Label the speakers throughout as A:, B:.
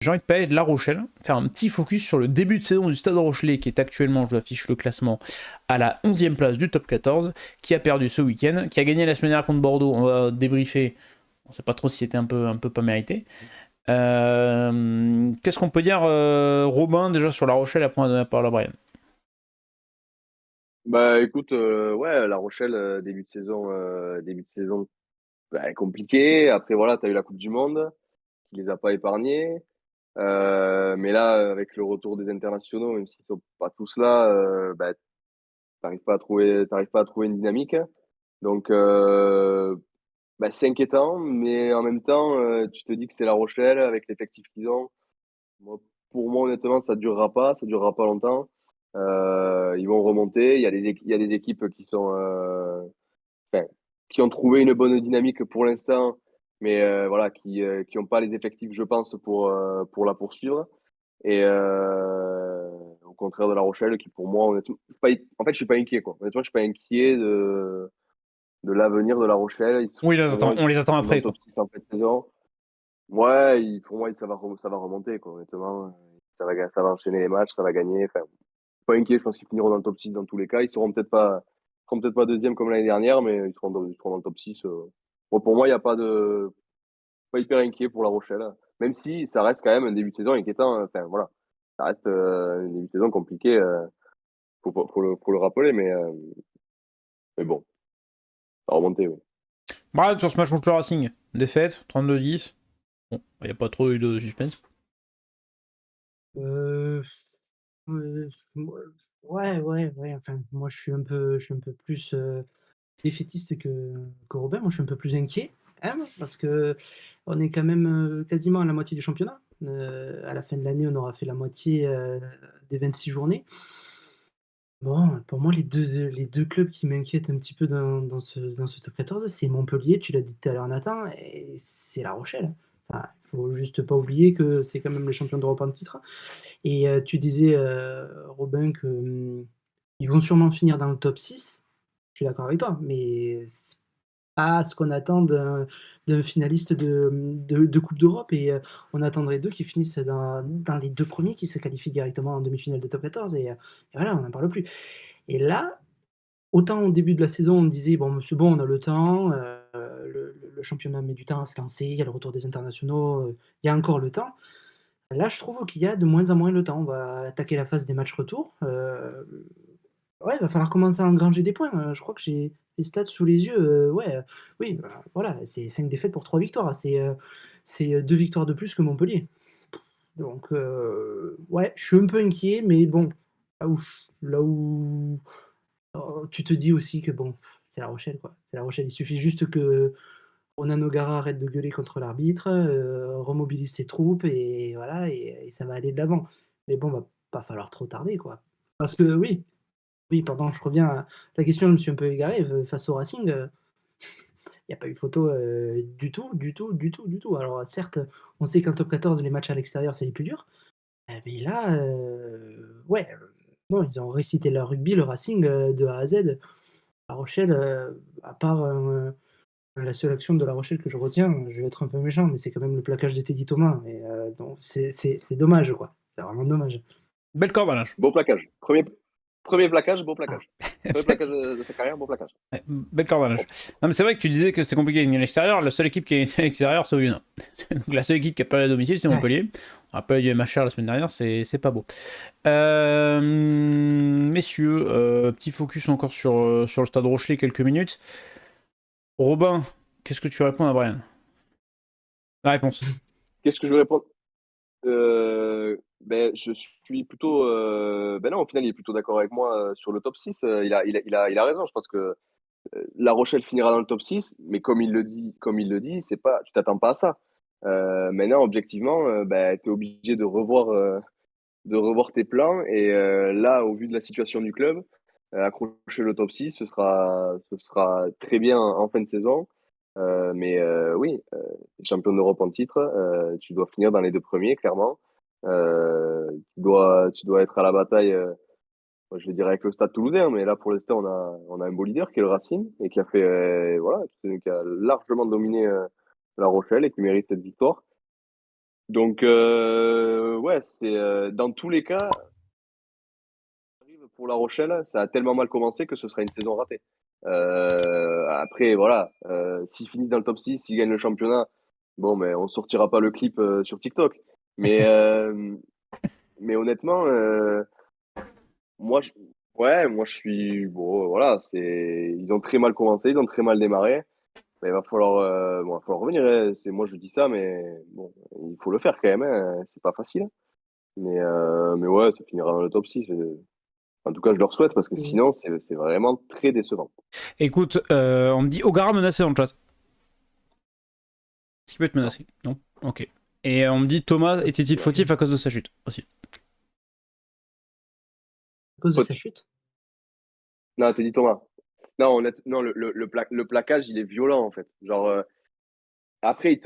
A: j'ai envie de parler de La Rochelle, faire un petit focus sur le début de saison du Stade Rochelais, qui est actuellement, je vous affiche le classement, à la 11e place du top 14, qui a perdu ce week-end, qui a gagné la semaine dernière contre Bordeaux. On va débriefer. On ne sait pas trop si c'était un peu pas mérité. Qu'est-ce qu'on peut dire, Robin, déjà sur La Rochelle, après on va donner la parole à Brian.
B: Bah écoute, ouais, La Rochelle, début de saison compliqué. Après voilà, tu as eu la Coupe du Monde qui les a pas épargnés. Mais là, avec le retour des internationaux, même s'ils sont pas tous là, t'arrives pas à trouver une dynamique. Donc c'est inquiétant, mais en même temps, tu te dis que c'est La Rochelle avec l'effectif qu'ils ont. Moi, pour moi, honnêtement, ça durera pas longtemps. Ils vont remonter. Il y a des équipes enfin, qui ont trouvé une bonne dynamique pour l'instant, mais voilà, qui ont pas les effectifs, je pense, pour la poursuivre. Et au contraire de La Rochelle, qui pour moi, honnêtement, en fait, je suis pas inquiet, quoi. Honnêtement, je suis pas inquiet de l'avenir de La Rochelle.
A: Oui,
B: Pour moi,
A: on les attend
B: sont dans le
A: après, quoi.
B: top 6 en fin de saison. Ouais, pour moi, ça va remonter, quoi, honnêtement. Ça va enchaîner les matchs, ça va gagner. Enfin, pas inquiet, je pense qu'ils finiront dans le top 6 dans tous les cas. Seront peut-être pas deuxième comme l'année dernière, mais ils seront dans le top 6. Bon, pour moi, il n'y a pas hyper inquiet pour La Rochelle. Même si ça reste quand même un début de saison inquiétant, hein. Enfin, voilà. Ça reste un début de saison compliqué, faut le rappeler, mais bon, ça va remonter, oui.
A: Brian, sur ce match contre le Racing, défaite, 32-10. Bon, il n'y a pas trop eu de suspense.
C: Heu, moi ouais, enfin, moi, je suis un peu plus, défaitiste que Robin. Moi, je suis un peu plus inquiet, quand même, parce qu'on est quand même, quasiment à la moitié du championnat. À la fin de l'année, on aura fait la moitié, des 26 journées. Bon, pour moi, les deux clubs qui m'inquiètent un petit peu dans ce top 14, c'est Montpellier, tu l'as dit tout à l'heure, Nathan, et c'est La Rochelle. Enfin, il faut juste pas oublier que c'est quand même les champions d'Europe en titre. Et tu disais, Robin, que, ils vont sûrement finir dans le top 6. Je suis d'accord avec toi, mais c'est pas ce qu'on attend d'un finaliste de coupe d'Europe, et on attendrait d'eux qu'ils finissent dans les 2 premiers, qui se qualifient directement en demi-finale de top 14, et voilà, on n'en parle plus. Et là, autant au début de la saison, on me disait: «Bon, c'est bon, on a le temps, le championnat met du temps à se lancer, il y a le retour des internationaux, il y a encore le temps». Là, je trouve qu'il y a de moins en moins le temps. On va attaquer la phase des matchs retour. Ouais, il va falloir commencer à engranger des points. Je crois que j'ai les stats sous les yeux. Ouais, oui, bah, voilà, c'est 5 défaites pour 3 victoires. C'est 2 victoires de plus que Montpellier. Donc, ouais, je suis un peu inquiet, mais bon, là où tu te dis aussi que bon, c'est La Rochelle, quoi. C'est La Rochelle. Il suffit juste que Ronan O'Gara arrête de gueuler contre l'arbitre, remobilise ses troupes, et voilà, et ça va aller de l'avant. Mais bon, va pas falloir trop tarder, quoi. Parce que oui, oui, pardon, je reviens à ta question, je me suis un peu égaré, face au Racing, il y a pas eu photo, du tout, du tout, du tout, du tout. Alors certes, on sait qu'en top 14, les matchs à l'extérieur, c'est les plus durs, mais là, ouais, non, ils ont récité leur rugby, le Racing, de A à Z. La Rochelle, à part, la seule action de La Rochelle que je retiens, je vais être un peu méchant, mais c'est quand même le plaquage de Teddy Thomas, et donc c'est dommage, quoi. C'est vraiment dommage.
A: Belle corbanage.
B: Beau plaquage. Premier plaquage, beau
A: Ah.
B: plaquage. Premier plaquage de sa carrière, beau plaquage.
A: Ouais, belle corbanage.
B: Propre.
A: Non, mais c'est vrai que tu disais que c'était compliqué de gagner à l'extérieur. La seule équipe qui a gagné à l'extérieur, c'est Oyonnax. Donc la seule équipe qui a perdu à domicile, c'est
C: Ouais.
A: Montpellier. On rappelle, il y a eu MHR la semaine dernière, c'est pas beau. Messieurs, petit focus encore sur le stade Rochelet, quelques minutes. Robin, qu'est-ce que tu réponds à Brian? La réponse.
B: Qu'est-ce que je vais répondre? Je suis plutôt. Ben non, au final, il est plutôt d'accord avec moi sur le top 6. Il a raison. Je pense que La Rochelle finira dans le top 6, mais comme il le dit, c'est pas, tu t'attends pas à ça. Maintenant, objectivement, tu es obligé de revoir tes plans. Et là, au vu de la situation du club, accrocher le top 6, ce sera très bien en fin de saison. Mais oui, champion d'Europe en titre, tu dois finir dans les deux premiers, clairement. Tu dois être à la bataille, moi, je vais dire avec le Stade Toulousain, mais là, pour l'instant, on a un beau leader qui est le Racing et qui a fait, voilà, qui a largement dominé La Rochelle et qui mérite cette victoire. Donc, ouais, dans tous les cas, pour La Rochelle, ça a tellement mal commencé que ce sera une saison ratée. Après, voilà, s'ils finissent dans le top 6, s'ils gagnent le championnat, bon, mais on sortira pas le clip sur TikTok. Mais, mais honnêtement, moi, je, ouais, moi, je suis. Bon, voilà, ils ont très mal commencé, ils ont très mal démarré. Mais il va falloir revenir, hein. Moi, je dis ça, mais bon, il faut le faire quand même, hein. C'est pas facile. Mais ouais, ça finira dans le top 6. En tout cas, je leur souhaite parce que
C: Euh,
B: sinon, c'est vraiment très décevant.
A: Écoute, on me dit Ogara menacé dans le chat. Est-ce qu'il peut être
B: Non.
A: menacé? Non. Ok. Et on me dit Thomas était-il fautif à cause de sa chute aussi?
C: À cause de
B: Faute.
C: sa chute.
B: Non, t'as dit Thomas. Non, non le plaquage, il est violent en fait. Genre, après,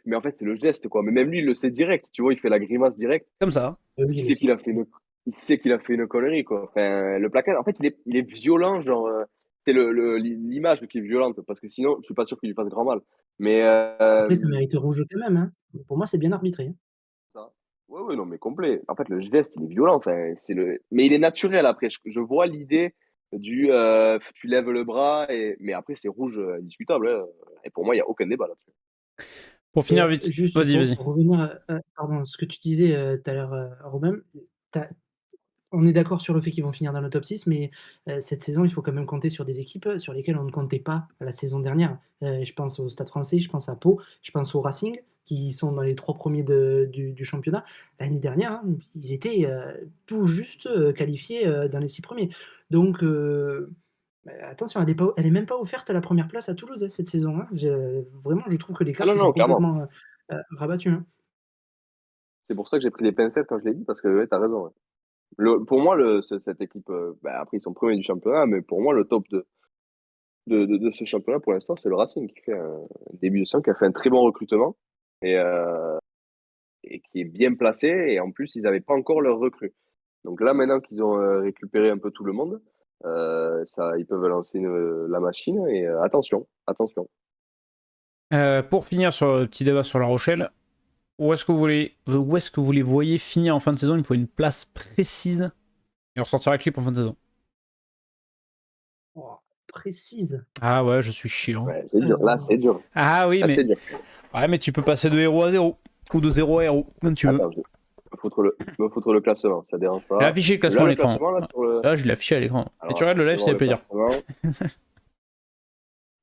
B: mais en fait, c'est le geste quoi. Mais même lui, il le sait direct. Tu vois, il fait la grimace direct.
A: Comme ça.
C: Oui,
B: Il
C: je le
B: sait
C: sais.
B: qu'il a fait une, il sait qu'il a fait une connerie quoi. Enfin, le plaquage, en fait, il est violent. Genre, c'est l'image qui est violente parce que sinon, je suis pas sûr qu'il lui fasse grand mal. Mais
C: Après, ça mérite rouge quand même, hein. Pour moi, c'est bien arbitré, hein.
B: ça. Ouais, ouais, non, mais complet. En fait, le geste, il est violent. Enfin, mais il est naturel après. Je vois l'idée tu lèves le bras, mais après, c'est rouge indiscutable, hein. Et pour moi, il n'y a aucun débat là-dessus.
A: Pour
C: Et
A: finir vite.
C: juste
A: Vas-y, vas-y.
C: pour revenir pardon, ce que tu disais tout à l'heure, Robin, t'as on est d'accord sur le fait qu'ils vont finir dans le top 6, mais cette saison, il faut quand même compter sur des équipes sur lesquelles on ne comptait pas la saison dernière. Je pense au Stade Français, je pense à Pau, je pense au Racing, qui sont dans les 3 premiers du championnat. L'année dernière, hein, ils étaient tout juste qualifiés dans les 6 premiers. Donc, attention, elle est même pas offerte la première place à Toulouse, hein, cette saison, hein. Vraiment, je trouve que les
B: Ah
C: cartes,
B: non,
C: ils sont
B: non, clairement.
C: complètement rabattues, hein.
B: C'est pour ça que j'ai pris les pincettes quand je l'ai dit, parce que ouais, t'as raison. Ouais. Pour moi, cette équipe, après, ils sont premiers du championnat, mais pour moi, le top de ce championnat, pour l'instant, c'est le Racing qui fait un début de saison, qui a fait un très bon recrutement et, euh, et qui est bien placé. Et en plus, ils n'avaient pas encore leur recrue. Donc là, maintenant qu'ils ont récupéré un peu tout le monde, ils peuvent lancer la machine. Et attention, attention.
A: Pour finir sur le petit débat sur La Rochelle, où est-ce que vous les voyez finir en fin de saison? Il me faut une place précise. Et on ressortira le clip en fin de saison.
C: Oh, précise.
A: Ah ouais, je suis chiant.
B: Ouais, c'est dur. Là, c'est dur.
A: Ah oui,
B: Là, c'est
A: mais.
B: dur.
A: Ouais, mais tu peux passer de héros à zéro. Ou de zéro à héros, comme tu veux.
B: Attends, je vais me foutre le classement. Ça dérange
A: J'ai
B: pas.
A: affiché le
B: Là,
A: classement à
B: le
A: l'écran.
B: classement, là, sur le.
A: Là, je l'ai affiché à l'écran. Et tu
B: Alors,
A: regardes le
B: je
A: live,
B: vais
A: ça
B: voir
A: fait
B: le
A: plaisir.
B: classement.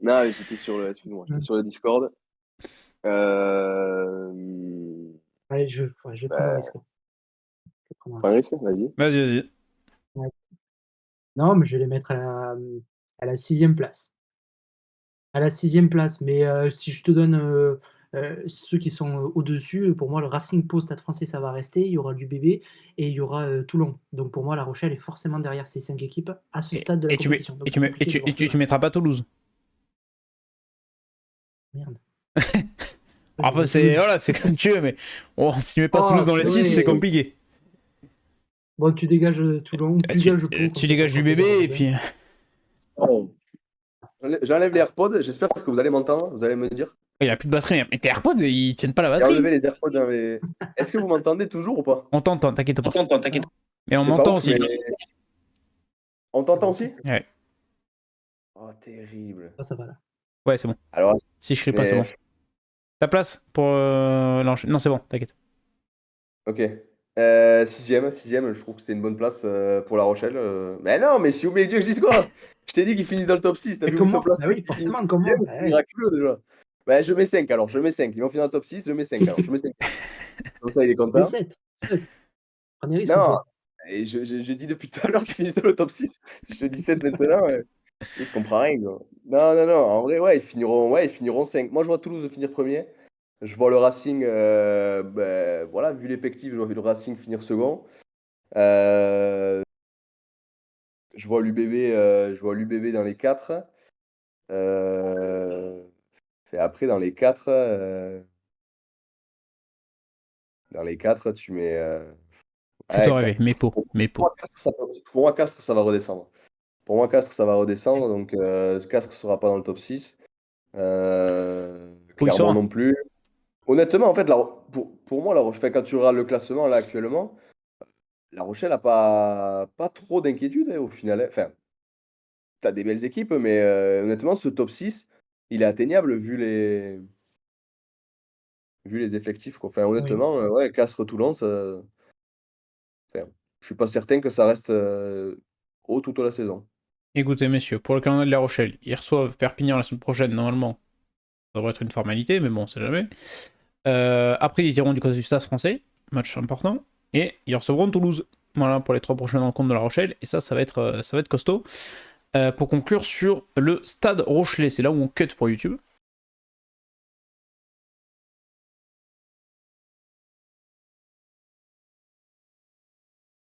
B: Non, j'étais sur le. Excuse-moi, j'étais
C: Mm.
B: sur le Discord. Euh...
C: Allez, je vais prendre un
B: Bah,
C: risque. Je vais prendre un
B: prends un
C: risque.
B: risque, vas-y.
A: Vas-y, vas-y.
C: Ouais. Non, mais je vais les mettre à la 6e place. À la 6e place, mais si je te donne ceux qui sont au-dessus, pour moi, le Racing Pau, Stade Français, ça va rester. Il y aura l'UBB et il y aura Toulon. Donc pour moi, La Rochelle est forcément derrière ces 5 équipes à ce stade de la
A: Et tu, mets,
C: compétition.
A: et,
C: Donc
A: tu
C: c'est
A: mets, et,
C: compliqué
A: tu,
C: de
A: et
C: voir
A: tu,
C: plus
A: tu
C: bas.
A: mettras pas Toulouse.
C: Merde. Je
A: Après,
C: mets Toulouse.
A: c'est comme tu veux, mais si tu mets pas
C: Oh,
A: Toulouse dans
C: c'est
A: les 6, c'est
C: vrai.
A: compliqué.
C: Bon, tu dégages Toulon, tu
A: Tu,
C: dégages Pau, comme
A: tu
C: ça
A: dégages
C: fera
A: du
C: plaisir à
A: bébé, et
C: Robin.
A: puis.
D: Bon. J'enlève les AirPods, j'espère que vous allez m'entendre, vous allez me dire.
A: Il a plus de batterie. Mais tes AirPods, ils tiennent pas la
D: J'ai enlevé
A: batterie.
D: les AirPods dans les. Est-ce que vous m'entendez toujours ou pas?
A: On t'entend, t'inquiète pas. Mais on
D: C'est pas
A: m'entend
D: ouf,
A: aussi.
D: mais. On t'entend
C: Bon,
D: aussi?
A: Ouais,
D: Oh, terrible.
C: ça va là.
A: ouais, c'est bon.
D: Alors,
A: Si je crie pas, c'est
D: mais.
A: bon. Ta place pour l'enchaîner. Non, c'est bon, t'inquiète.
D: Ok. Sixième, je trouve que c'est une bonne place pour La Rochelle. Mais non, mais je suis obligé que je dise quoi? Je t'ai dit qu'ils finissent dans le top 6. T'as
C: Et
D: vu où ils
C: comme
D: sont
C: moi, bah
D: placés?
C: oui,
D: S'ils finissent
C: forcément, comme moi.
D: sixième,
C: Bah
D: c'est
C: ouais.
D: miraculeux déjà. Bah, je mets 5 alors, je mets 5. Ils vont finir dans le top 6, je mets 5 alors, je mets 5. Comme ça, il est
C: Mais
D: content.
C: 7. 7. Prends des risques ou
D: Non,
C: pas?
D: et je dis depuis tout à l'heure qu'ils finissent dans le top 6. Si je te dis 7 maintenant, ouais, je comprends rien, gars. Non, non, non, en vrai, ouais, ils finiront 5. Moi, je vois Toulouse finir premier. Je vois le Racing, ben, voilà, vu l'effectif, je vois le Racing finir second. Euh, je vois l'UBB dans les 4. Et après, dans les 4 tu mets.
A: Fais-toi
D: Ouais,
A: rêver. Mes pots. Mes pots.
D: pour moi, Castres, ça va redescendre. Pour moi, Castres, ça va redescendre. Donc, Castres ne sera pas dans le top 6.
A: Où il
D: Clermont
A: sera?
D: non plus. Honnêtement, en fait, pour moi, quand tu regardes le classement là actuellement, La Rochelle a pas trop d'inquiétude, hein, au final, hein. Enfin, tu as des belles équipes, mais honnêtement, ce top 6, il est atteignable vu les effectifs, quoi. Enfin,
C: Oui.
D: honnêtement, ouais, Castres-Toulon, enfin, je suis pas certain que ça reste, haut toute la saison.
A: Écoutez, messieurs, pour le calendrier de La Rochelle, ils reçoivent Perpignan la semaine prochaine, normalement. Ça devrait être une formalité, mais bon, on sait jamais. Après, ils iront du côté du Stade français, match important. Et ils recevront Toulouse. Voilà, pour les 3 prochaines rencontres de La Rochelle. Et ça va être costaud. Pour conclure sur le Stade Rochelais, c'est là où on cut pour YouTube.